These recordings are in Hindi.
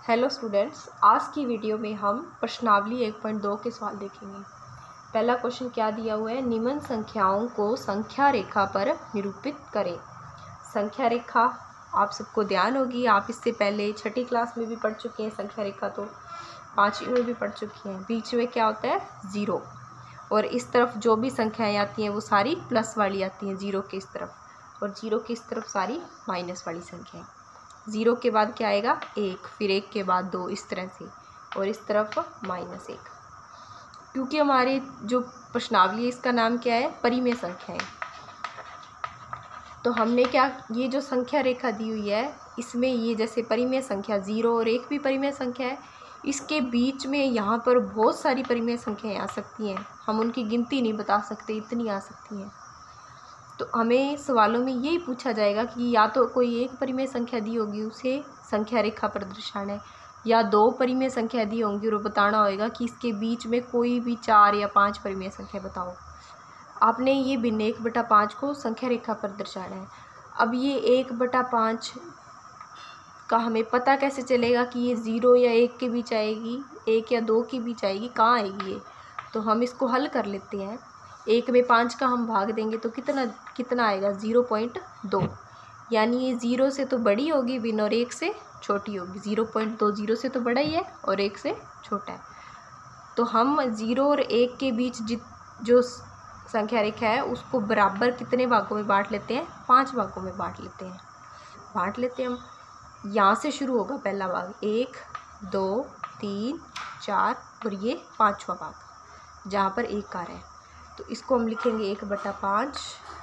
हेलो स्टूडेंट्स, आज की वीडियो में हम प्रश्नावली 1.2 के सवाल देखेंगे। पहला क्वेश्चन क्या दिया हुआ है, निम्न संख्याओं को संख्या रेखा पर निरूपित करें। संख्या रेखा आप सबको ध्यान होगी, आप इससे पहले छठी क्लास में भी पढ़ चुके हैं। संख्या रेखा तो 5वीं में भी पढ़ चुके हैं। बीच में क्या होता है, ज़ीरो, और इस तरफ जो भी संख्याएँ आती हैं वो सारी प्लस वाली आती हैं ज़ीरो के इस तरफ, और ज़ीरो की इस तरफ सारी माइनस वाली संख्याएँ। ज़ीरो के बाद क्या आएगा, एक, फिर एक के बाद दो, इस तरह से, और इस तरफ -1। क्योंकि हमारे जो प्रश्नावली है इसका नाम क्या है, परिमेय संख्याएं, तो हमने क्या, ये जो संख्या रेखा दी हुई है इसमें ये जैसे परिमेय संख्या 0 और 1 भी परिमेय संख्या है, इसके बीच में यहाँ पर बहुत सारी परिमेय संख्याएं आ सकती हैं। हम उनकी गिनती नहीं बता सकते, इतनी आ सकती हैं। तो हमें सवालों में यही पूछा जाएगा कि या तो कोई एक परिमेय संख्या दी होगी उसे संख्या रेखा पर दर्शाना है, या दो परिमेय संख्या दी होंगी और बताना होगा कि इसके बीच में कोई भी 4 या 5 परिमेय संख्या बताओ। आपने ये भिन्न 1/5 को संख्या रेखा पर दर्शाना है। अब ये 1/5 का हमें पता कैसे चलेगा कि ये 0 या 1 के बीच आएगी, 1 या 2 के बीच आएगी, कहाँ आएगी ये? तो हम इसको हल कर लेते हैं। 1 में 5 का हम भाग देंगे तो कितना आएगा, 0.2। यानी ये 0 से तो बड़ी होगी भिन्न और 1 से छोटी होगी। 0.2 0 से तो बड़ा ही है और 1 से छोटा है। तो हम 0 और 1 के बीच जो संख्या रेखा है उसको बराबर कितने भागों में बांट लेते हैं, 5 भागों में बांट लेते हैं हम। यहाँ से शुरू होगा पहला भाग, 1 2 3 4 और ये 5वां भाग जहाँ पर 1 आ रहा है। तो इसको हम लिखेंगे 1/5,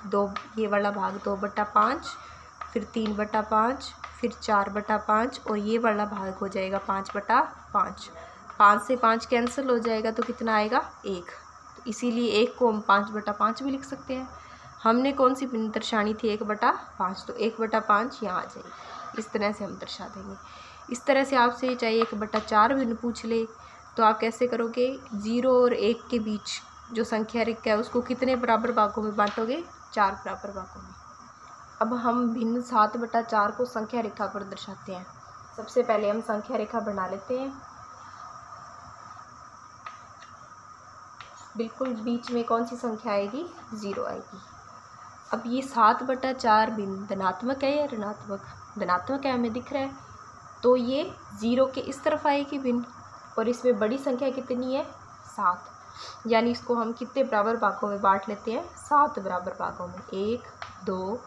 दो ये वाला भाग 2/5, फिर 3/5, फिर 4/5 और ये वाला भाग हो जाएगा 5/5। 5 से 5 कैंसिल हो जाएगा तो कितना आएगा, 1। तो इसीलिए 1 को हम 5/5 भी लिख सकते हैं। हमने कौन सी भिन्न दर्शानी थी, 1/5, तो 1/5 यहाँ आ जाएगी। इस तरह से हम दर्शा देंगे। इस तरह से आपसे चाहे 1/4 भिन्न पूछ ले तो आप कैसे करोगे, 0 और 1 के बीच जो संख्या रेखा है उसको कितने बराबर भागों में बांटोगे, 4 बराबर भागों में। अब हम भिन्न 7/4 को संख्या रेखा पर दर्शाते हैं। सबसे पहले हम संख्या रेखा बना लेते हैं। बिल्कुल बीच में कौन सी संख्या आएगी, 0 आएगी। अब ये 7/4 भिन्न धनात्मक है या ऋणात्मक, धनात्मक है हमें दिख रहा है, तो ये 0 के इस तरफ आएगी भिन्न, और इसमें बड़ी संख्या कितनी है, 7। यानी इसको हम कितने बराबर भागों में बांट लेते हैं, 7 बराबर भागों में। 1 2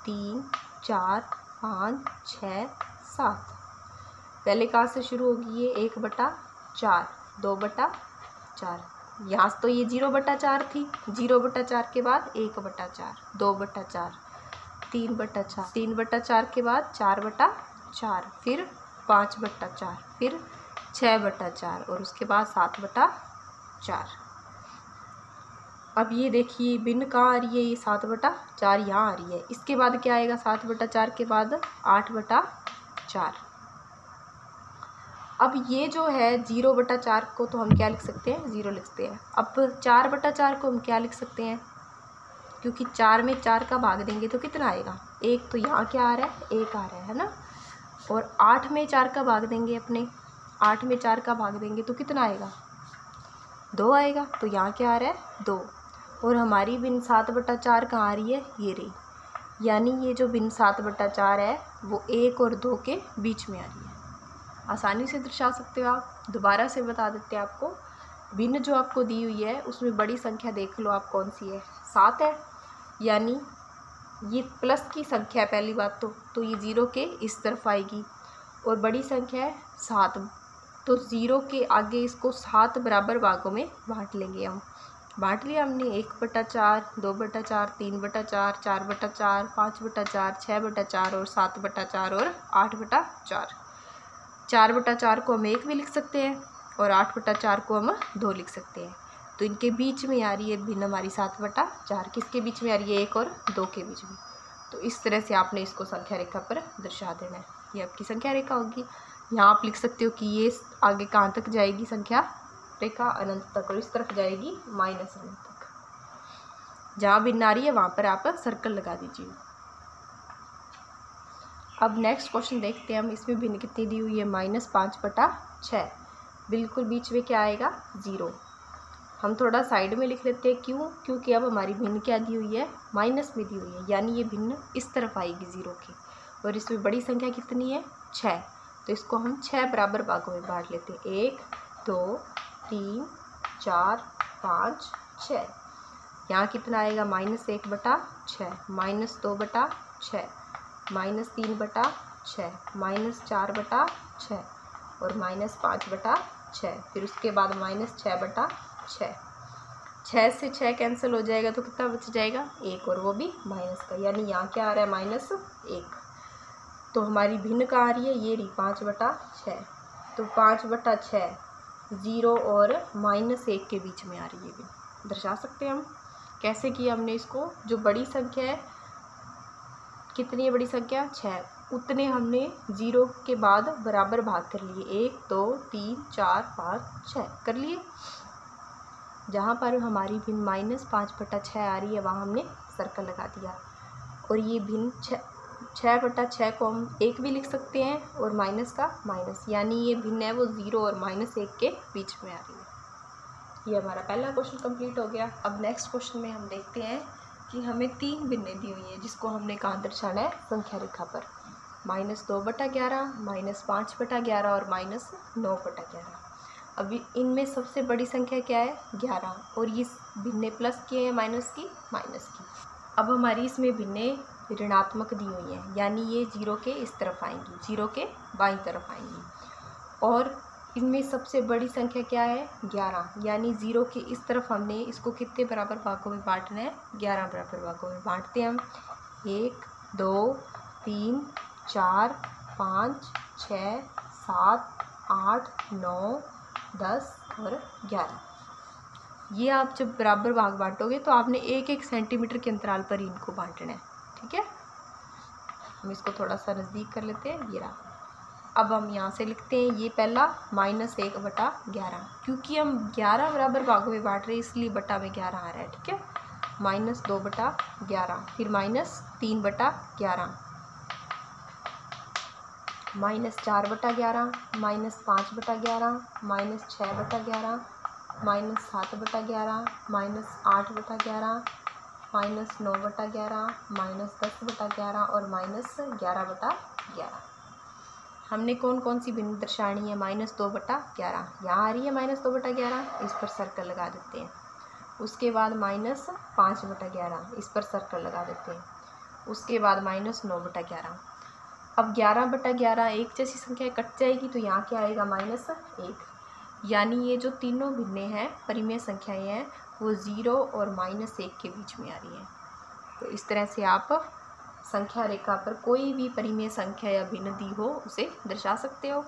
3 4 5 6 7। पहले कहाँ से शुरू होगी, ये 1/4, 2/4। यहाँ तो ये 0/4 थी, 0/4 के बाद 1/4, 2/4, 3/4, 3/4 के बाद 4/4, फिर 5/4, फिर 6/4 और उसके बाद 7/4। अब ये देखिए भिन्न कहाँ आ रही है, ये 7/4 यहाँ आ रही है। इसके बाद क्या आएगा, 7/4 के बाद 8/4। अब ये जो है 0/4 को तो हम क्या लिख सकते हैं, 0 लिखते हैं। अब 4/4 को हम क्या लिख सकते हैं, क्योंकि 4 में 4 का भाग देंगे तो कितना आएगा, 1। तो यहाँ क्या आ रहा है, 1 आ रहा है ना। और 8 में 4 का भाग देंगे, अपने 8 में 4 का भाग देंगे तो कितना आएगा, 2 आएगा। तो यहाँ क्या आ रहा है, 2। और हमारी भिन्न 7/4 कहाँ आ रही है, ये रही। यानी ये जो भिन्न 7/4 है वो 1 और 2 के बीच में आ रही है। आसानी से दर्शा सकते हो आप। दोबारा से बता देते हैं आपको, भिन्न जो आपको दी हुई है उसमें बड़ी संख्या देख लो आप कौन सी है, 7 है। यानी ये प्लस की संख्या है पहली बात तो ये 0 के इस तरफ आएगी, और बड़ी संख्या है 7, तो 0 के आगे इसको 7 बराबर भागों में बांट लेंगे हम। बांट लिया हमने, 1/4, 2/4, 3/4, 4/4, 5/4, 6/4 और 7/4 और 8/4। 4/4 को हम 1 भी लिख सकते हैं और 8/4 को हम 2 लिख सकते हैं। तो इनके बीच में आ रही है भिन्न हमारी 7/4, किसके बीच में आ रही है, 1 और 2 के बीच में। तो इस तरह से आपने इसको संख्या रेखा पर दर्शा देना है। ये आपकी संख्या रेखा होगी। यहाँ आप लिख सकते हो कि ये आगे कहाँ तक जाएगी संख्या रेखा, अनंत तक, और इस तरफ जाएगी -अनंत तक। जहाँ भिन्न आ रही है वहाँ पर आप सर्कल लगा दीजिए। अब नेक्स्ट क्वेश्चन देखते हैं हम। इसमें भिन्न कितनी दी हुई है, -5/6। बिल्कुल बीच में क्या आएगा, 0। हम थोड़ा साइड में लिख लेते हैं, क्यों, क्योंकि अब हमारी भिन्न क्या दी हुई है, माइनस में दी हुई है, यानी ये भिन्न इस तरफ आएगी 0 के। और इसमें बड़ी संख्या कितनी है, 6, तो इसको हम 6 बराबर भागों में बांट लेते हैं। 1 2 3 4 5 6। यहाँ कितना आएगा, -1/6, -2/6, -3/6, -4/6 और -5/6। फिर उसके बाद -6/6। 6 से 6 कैंसिल हो जाएगा तो कितना बच जाएगा, 1, और वो भी माइनस का, यानी यहाँ क्या आ रहा है, -1। तो हमारी भिन्न कहाँ आ रही है, ये रही 5/6। तो 5/6 0 और -1 के बीच में आ रही है भिन्न। दर्शा सकते हैं हम कैसे किया हमने इसको। जो बड़ी संख्या है, कितनी है बड़ी संख्या, 6, उतने हमने 0 के बाद बराबर भाग कर लिए। 1 2 3 4 5 6 कर लिए। जहाँ पर हमारी भिन्न -5/6 आ रही है वहाँ हमने सर्कल लगा दिया। और ये भिन्न 6/6 को हम 1 भी लिख सकते हैं और माइनस का माइनस, यानी ये भिन्न है वो 0 और -1 के बीच में आ रही है। ये हमारा पहला क्वेश्चन कंप्लीट हो गया। अब नेक्स्ट क्वेश्चन में हम देखते हैं कि हमें 3 भिन्नें दी हुई हैं, जिसको हमने कहाँ दर्शाना है, संख्या रेखा पर। -2/11, -5/11 और -9/11। अभी इनमें सबसे बड़ी संख्या क्या है, 11, और ये भिन्नें प्लस की है, माइनस की, माइनस की। अब हमारी इसमें भिन्नें ऋणात्मक दी हुई हैं, यानी ये 0 के इस तरफ आएंगी, 0 के बाईं तरफ आएंगी। और इनमें सबसे बड़ी संख्या क्या है, 11, यानी 0 के इस तरफ हमने इसको कितने बराबर भागों में बांटना है, 11 बराबर भागों में बांटते हैं हम। 1 2 3 4 5 6 7 8 9 10 और 11। ये आप जब बराबर भाग बांटोगे तो आपने 1-1 सेंटीमीटर के अंतराल पर ही इनको बांटना है, ठीक है। हम इसको थोड़ा सा नज़दीक कर लेते हैं, ये रहा। अब हम यहाँ से लिखते हैं, ये पहला -1/11, क्योंकि हम 11 बराबर भागों में बांट रहे हैं इसलिए बटा में 11 आ रहा है, ठीक है। -2/11, फिर -3/11, -4/11, -5/11, -6/11, -7/11, -8/11, -9/11, -10/11 और -11/11। हमने कौन कौन सी भिन्न दर्शानी है, -2/11, यहाँ आ रही है -2/11, इस पर सर्कल लगा देते हैं। उसके बाद -5/11, इस पर सर्कल लगा देते हैं। उसके बाद -9/11। अब 11/11 एक जैसी संख्या कट जाएगी तो यहाँ क्या आएगा, -1, यानी ये जो तीनों भिन्नें हैं, परिमेय संख्याएं हैं, वो 0 और -1 के बीच में आ रही हैं। तो इस तरह से आप संख्या रेखा पर कोई भी परिमेय संख्या या भिन्न दी हो उसे दर्शा सकते हो।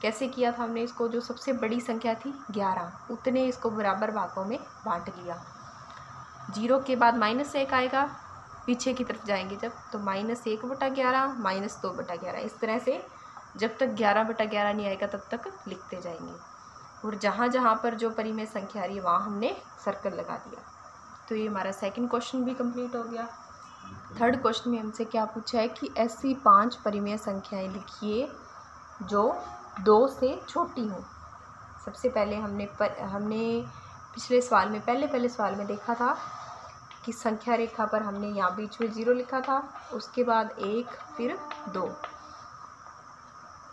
कैसे किया था हमने इसको, जो सबसे बड़ी संख्या थी 11, उतने इसको बराबर भागों में बांट लिया। 0 के बाद -1 आएगा, पीछे की तरफ जाएंगे जब, तो -1/11, -2/11, इस तरह से जब तक 11/11 नहीं आएगा तब तक लिखते जाएंगे। और जहाँ जहाँ पर जो परिमेय संख्या आ रही है वहाँ हमने सर्कल लगा दिया। तो ये हमारा सेकंड क्वेश्चन भी कंप्लीट हो गया। थर्ड क्वेश्चन में हमसे क्या पूछा है कि ऐसी 5 परिमेय संख्याएं लिखिए जो 2 से छोटी हों। सबसे पहले हमने पिछले सवाल में पहले सवाल में देखा था कि संख्या रेखा पर हमने यहाँ बीच में 0 लिखा था, उसके बाद 1, फिर 2,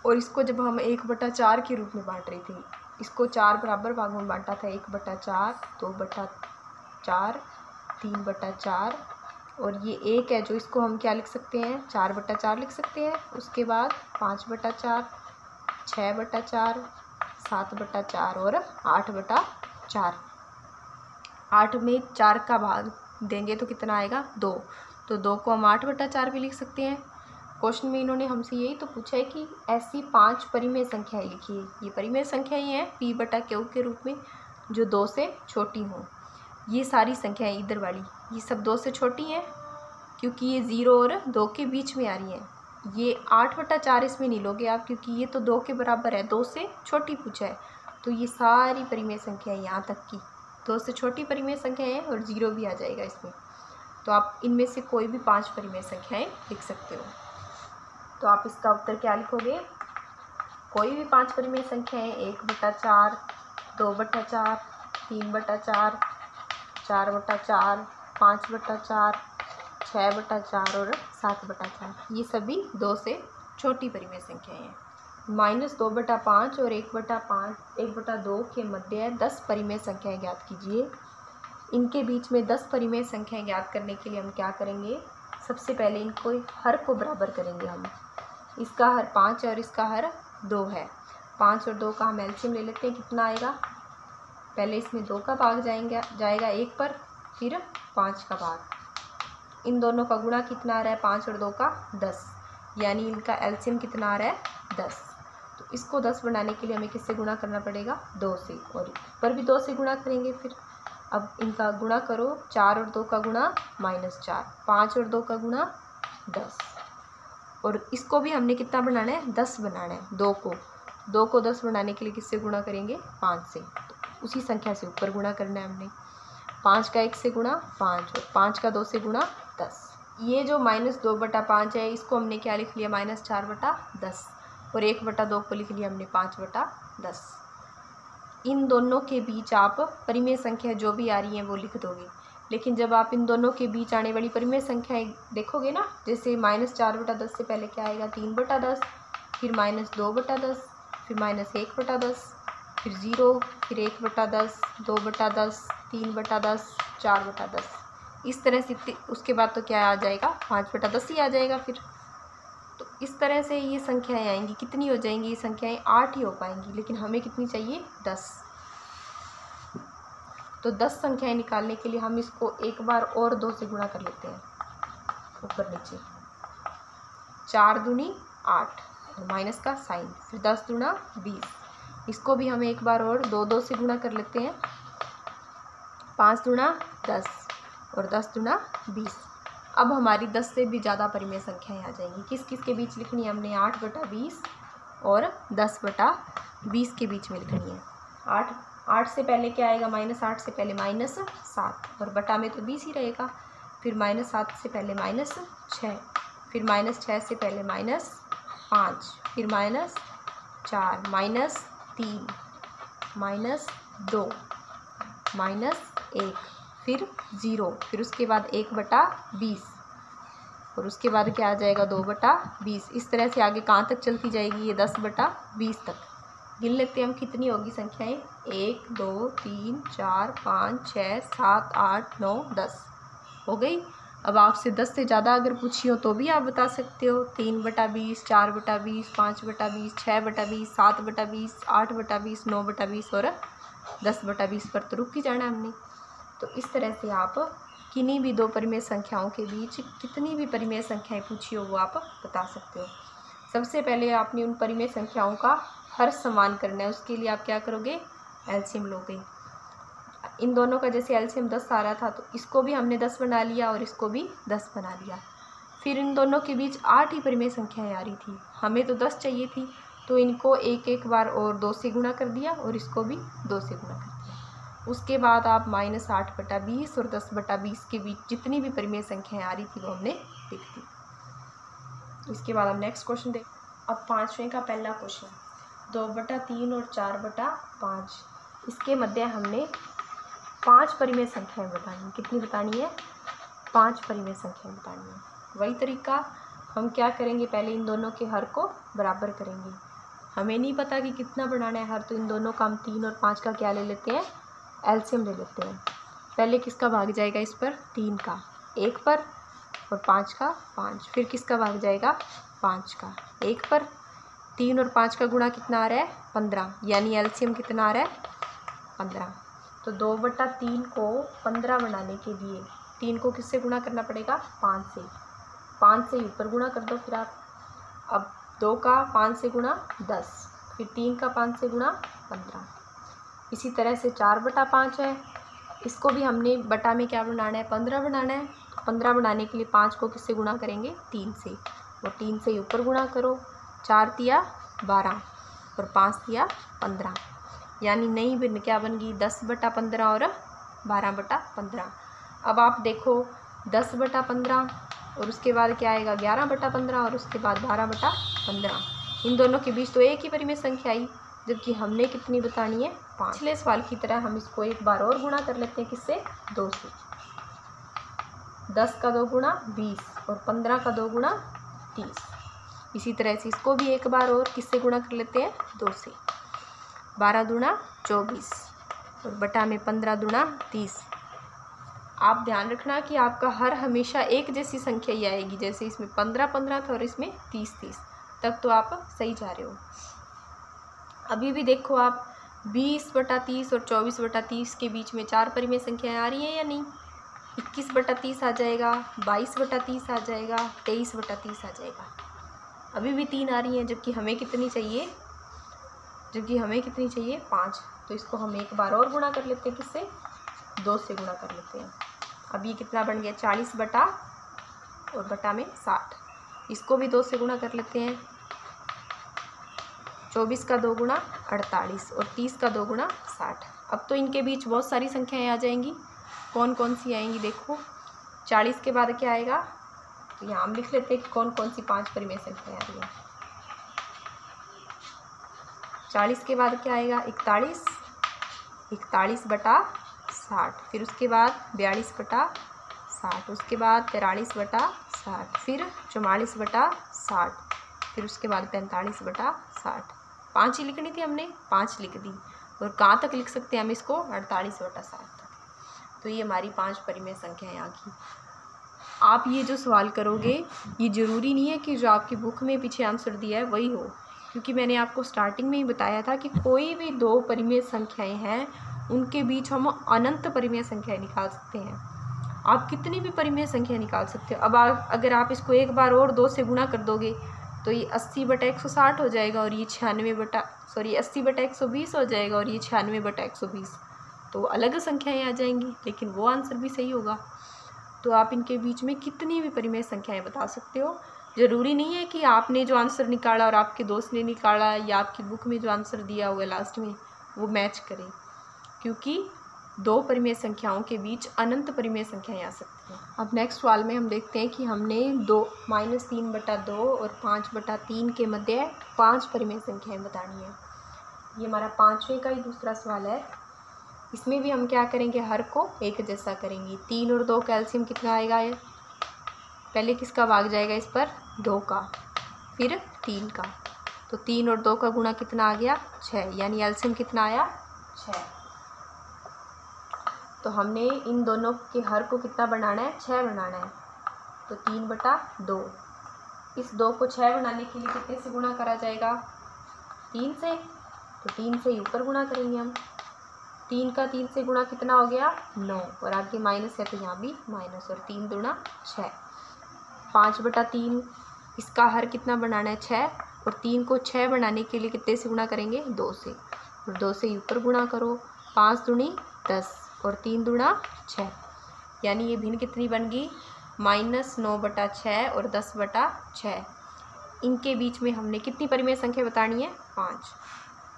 और इसको जब हम 1/4 के रूप में बांट रही थी, इसको 4 बराबर भागों में बांटा था, 1/4, 2/4, 3/4, और ये 1 है जो इसको हम क्या लिख सकते हैं, 4/4 लिख सकते हैं। उसके बाद 5/4, 6/4, 7/4 और 8/4। 8 में 4 का भाग देंगे तो कितना आएगा, 2, तो 2 को हम 8/4 भी लिख सकते हैं। क्वेश्चन में इन्होंने हमसे यही तो पूछा है कि ऐसी 5 परिमेय संख्याएं लिखिए। ये परिमेय संख्याएं हैं P/Q के रूप में जो 2 से छोटी हों। ये सारी संख्याएं इधर वाली, ये सब 2 से छोटी हैं क्योंकि ये 0 और 2 के बीच में आ रही हैं। ये 8/4 इसमें नहीं लोगे आप, क्योंकि ये तो 2 के बराबर है, 2 से छोटी पूछा है। तो ये सारी परिमेय संख्याएं यहाँ तक की 2 से छोटी परिमेय संख्याएं हैं और 0 भी आ जाएगा इसमें। तो आप इनमें से कोई भी 5 परिमेय संख्याएं लिख सकते हो। तो आप इसका उत्तर क्या लिखोगे? कोई भी 5 परिमेय संख्याएं 1/4, 2/4, 3/4, 4/4, 5/4, 6/4 और 7/4, ये सभी 2 से छोटी परिमेय संख्याएं हैं। -2/5 और 1/2 के मध्य 10 परिमेय संख्याएं ज्ञात कीजिए। इनके बीच में 10 परिमेय संख्याएं ज्ञात करने के लिए हम क्या करेंगे? सबसे पहले इनको हर को बराबर करेंगे हम। इसका हर 5 और इसका हर 2 है। 5 और 2 का हम एलसीएम ले लेते हैं। कितना आएगा? पहले इसमें 2 का भाग जाएगा 1 पर, फिर 5 का भाग। इन दोनों का गुणा कितना आ रहा है? 5 और 2 का 10, यानी इनका एलसीएम कितना आ रहा है? 10। तो इसको 10 बनाने के लिए हमें किससे गुणा करना पड़ेगा? 2 से, और पर भी 2 से गुणा करेंगे। फिर अब इनका गुणा करो, 4 और 2 का गुणा -4, 5 और 2 का गुणा 10, और इसको भी हमने कितना बनाना है? 10 बनाना है। 2 को 10 बनाने के लिए किससे गुणा करेंगे? 5 से। तो उसी संख्या से ऊपर गुणा करना है हमने। 5 का 1 से गुणा 5, और 5 का 2 से गुणा 10। ये जो -2/5 है, इसको हमने क्या लिख लिया? -4/10, और 1/2 को लिख लिया हमने 5/10। इन दोनों के बीच आप परिमेय संख्या जो भी आ रही हैं वो लिख दोगे। लेकिन जब आप इन दोनों के बीच आने वाली परिमेय संख्याएं देखोगे ना, जैसे -4/10 से पहले क्या आएगा? 3/10, फिर -2/10, फिर -1/10, फिर 0, फिर 1/10, 2/10, 3/10, 4/10। इस तरह से उसके बाद तो क्या आ जाएगा? 5/10 ही आ जाएगा फिर। तो इस तरह से ये संख्याएं आएंगी। कितनी हो जाएंगी? ये संख्याएं 8 ही हो पाएंगी, लेकिन हमें कितनी चाहिए? 10। तो 10 संख्याएं निकालने के लिए हम इसको एक बार और 2 से गुणा कर लेते हैं, ऊपर नीचे। 4 दूनी 8, माइनस का साइन, फिर 10 दूना 20। इसको भी हमें एक बार और 2 से गुणा कर लेते हैं। 5 दूना 10, और 10 दूना 20। अब हमारी 10 से भी ज़्यादा परिमेय संख्याएं आ जाएंगी। किस किस के बीच लिखनी है हमने? 8/20 और 10/20 के बीच में लिखनी है। 8 से पहले क्या आएगा? -8 से पहले -7, और बटा में तो 20 ही रहेगा। फिर -7 से पहले -6, फिर -6 से पहले -5, फिर -4, -3, -2, -1, फिर 0, फिर उसके बाद 1/20, और उसके बाद क्या आ जाएगा? 2/20। इस तरह से आगे कहाँ तक चलती जाएगी? ये 10/20 तक। गिन लेते हैं हम कितनी होगी संख्याएं? 1, 2, 3, 4, 5, 6, 7, 8, 9, 10 हो गई। अब आपसे 10 से ज़्यादा अगर पूछी हो तो भी आप बता सकते हो। 3/20, 4/20, 5/20, 6/20, 7/20, 8/20, 9/20 और 10/20 पर तो रुक ही जाना हमने। तो इस तरह से आप किन्हीं भी 2 परिमेय संख्याओं के बीच कितनी भी परिमेय संख्याएं पूछी हो वो आप बता सकते हो। सबसे पहले आपने उन परिमेय संख्याओं का हर समान करना है। उसके लिए आप क्या करोगे? एलसीएम लोगे। इन दोनों का जैसे एलसीएम 10 आ रहा था, तो इसको भी हमने 10 बना लिया और इसको भी 10 बना लिया। फिर इन दोनों के बीच 8 ही परिमेय संख्याएं आ रही थी, हमें तो 10 चाहिए थी, तो इनको एक बार और 2 से गुणा कर दिया, और इसको भी 2 से गुणा कर दिया। उसके बाद आप -8/20 और 10/20 के बीच जितनी भी परिमेय संख्याएं आ रही थी वो हमने लिख दी। इसके बाद हम नेक्स्ट क्वेश्चन देख। अब 5वें का पहला क्वेश्चन, 2/3 और 4/5, इसके मध्य हमने 5 परिमेय संख्याएं बतानी। कितनी बतानी है? 5 परिमेय संख्याएं बतानी है। वही तरीका हम क्या करेंगे? पहले इन दोनों के हर को बराबर करेंगे। हमें नहीं पता कि कितना बनाना है हर, तो इन दोनों का हम 3 और 5 का क्या ले लेते हैं? एलसीएम ले लेते हैं। पहले किसका भाग जाएगा इस पर? 3 का 1 पर, और 5 का 5। फिर किसका भाग जाएगा? 5 का 1 पर। 3 और 5 का गुणा कितना आ रहा है? 15, यानी एलसीएम कितना आ रहा है? 15। तो 2/3 को 15 बनाने के लिए 3 को किससे गुणा करना पड़ेगा? 5 से। 5 से ऊपर गुणा कर दो फिर आप। अब 2 का 5 से गुणा 10, फिर 3 का 5 से गुणा 15। इसी तरह से 4/5 है, इसको भी हमने बटा में क्या बनाना है? 15 बनाना है। 15 बनाने के लिए 5 को किससे गुणा करेंगे? 3 से, और 3 से ऊपर गुणा करो। 4 तिया 12 और 5 तिया 15, यानी नई भिन्न क्या बन गई? 10/15 और 12/15। अब आप देखो 10/15 और उसके बाद क्या आएगा 11/15 और उसके बाद 12/15। इन दोनों के बीच तो एक ही परिमेय संख्या आई, जबकि हमने कितनी बतानी है 5। पिछले सवाल की तरह हम इसको एक बार और गुणा कर लेते हैं, किससे 2 से। 10 का 2 गुणा 20 और 15 का 2 गुणा 30। इसी तरह से इसको भी एक बार और किससे गुणा कर लेते हैं 2 से। 12 दूना 24 और बटा में 15 दूना 30। आप ध्यान रखना कि आपका हर हमेशा एक जैसी संख्या ही आएगी, जैसे इसमें 15 था और इसमें 30 तब तो आप सही जा रहे हो। अभी भी देखो आप 20/30 और 24/30 के बीच में 4 परिमेय संख्याएं आ रही हैं या नहीं। 21/30 आ जाएगा, 22/30 आ जाएगा, 23/30 आ जाएगा। अभी भी 3 आ रही हैं, जबकि हमें कितनी चाहिए 5। तो इसको हम एक बार और गुणा कर लेते हैं, किससे 2 से गुणा कर लेते हैं। अब ये कितना बन गया 40 बटा और बटा में 60। इसको भी 2 से गुणा कर लेते हैं। 24 का 2 गुणा 48 और 30 का 2 गुणा 60। अब तो इनके बीच बहुत सारी संख्याएं आ जाएंगी। कौन कौन सी आएंगी देखो। 40 के बाद क्या आएगा, तो यहाँ हम लिख लेते हैं कि कौन कौन सी 5 परिमेय संख्याएं आ रही हैं। 40 के बाद क्या आएगा 41 बटा 60, फिर उसके बाद 42 बटा 60, उसके बाद 43 बटा 60, फिर 44 बटा 60, फिर उसके बाद 45 बटा 60। 5 ही लिखनी थी हमने, 5 लिख दी। और कहाँ तक लिख सकते हैं हम इसको 48 बटा 60 तक। तो ये हमारी 5 परिमेय संख्याएं आ गई। आप ये जो सवाल करोगे ये ज़रूरी नहीं है कि जो आपकी बुक में पीछे आंसर दिया है वही हो, क्योंकि मैंने आपको स्टार्टिंग में ही बताया था कि कोई भी 2 परिमेय संख्याएं हैं उनके बीच हम अनंत परिमेय संख्याएं निकाल सकते हैं। आप कितनी भी परिमेय संख्या निकाल सकते हो। अब अगर आप इसको एक बार और 2 से गुणा कर दोगे तो ये 80/160 हो जाएगा और ये 80/120 हो जाएगा और ये 96/120। तो अलग संख्याएं आ जाएंगी, लेकिन वो आंसर भी सही होगा। तो आप इनके बीच में कितनी भी परिमेय संख्याएं बता सकते हो। ज़रूरी नहीं है कि आपने जो आंसर निकाला और आपके दोस्त ने निकाला या आपकी बुक में जो आंसर दिया हुआ है लास्ट में वो मैच करें, क्योंकि 2 परिमेय संख्याओं के बीच अनंत परिमेय संख्याएं आ सकती हैं। अब नेक्स्ट सवाल में हम देखते हैं कि हमने -3/2 और 5/3 के मध्य 5 परिमेय संख्याएं बतानी है। ये हमारा 5वें का ही दूसरा सवाल है। इसमें भी हम क्या करेंगे, हर को एक जैसा करेंगे। 3 और 2 का एलसीएम कितना आएगा, ये पहले किसका भाग जाएगा इस पर 2 का, फिर 3 का। तो 3 और 2 का गुणा कितना आ गया 6, यानी एलसीएम कितना आया 6। तो हमने इन दोनों के हर को कितना बनाना है 6 बनाना है। तो 3/2। इस 2 को 6 बनाने के लिए कितने से गुणा करा जाएगा 3 से। तो 3 से ऊपर गुणा करेंगे हम। 3 का 3 से गुणा कितना हो गया 9 और आगे माइनस है तो यहाँ भी माइनस, और 3 दूना 6। 5/3 इसका हर कितना बनाना है 6 और 3 को 6 बनाने के लिए कितने से गुणा करेंगे 2 से, और 2 से ऊपर गुणा करो। 5 दूनी 10 और 3 दूना 6, यानी ये भिन्न कितनी बन गई -9/6 और 10/6। इनके बीच में हमने कितनी परिमेय संख्या बतानी है 5।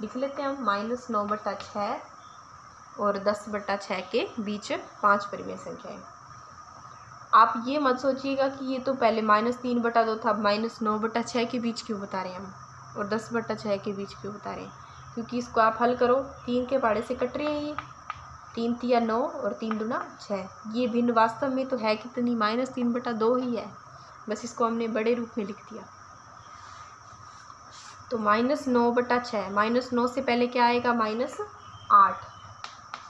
लिख लेते हैं हम -9/6 और 10/6 के बीच 5 परिमेय संख्याएं। आप ये मत सोचिएगा कि ये तो पहले -3/2 था, अब -9/6 के बीच क्यों बता रहे हैं हम और 10/6 के बीच क्यों बता रहे हैं, क्योंकि इसको आप हल करो 3 के पहाड़े से कट रहे हैं। ये 3 तिया 9 और 3 दूना 6। ये भिन्न वास्तव में तो है कितनी -3/2 ही है, बस इसको हमने बड़े रूप में लिख दिया। तो -9/6, -9 से पहले क्या आएगा -8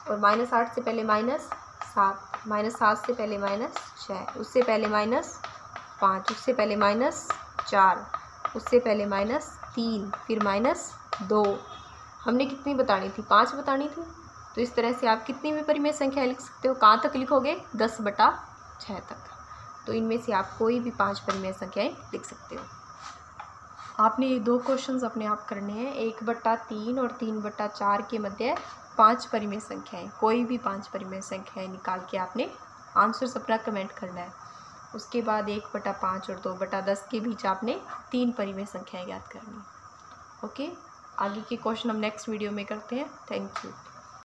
और -8 से पहले -7, -7 से पहले -6, उससे पहले -5, उससे पहले -4, उससे पहले -3, फिर -2। हमने कितनी बतानी थी 5 बतानी थी। तो इस तरह से आप कितनी भी परिमेय संख्या लिख सकते हो। कहाँ तक लिखोगे 10/6 तक। तो इनमें से आप कोई भी 5 परिमेय संख्याएं लिख सकते हो। आपने ये 2 क्वेश्चंस अपने आप करने हैं। 1/3 और 3/4 के मध्य 5 परिमेय संख्याएं, कोई भी 5 परिमेय संख्याएं निकाल के आपने आंसर्स अपना कमेंट करना है। उसके बाद 1/5 और 2/10 के बीच आपने 3 परिमेय संख्याएं याद करनी है। ओके, आगे के क्वेश्चन हम नेक्स्ट वीडियो में करते हैं। Thank you.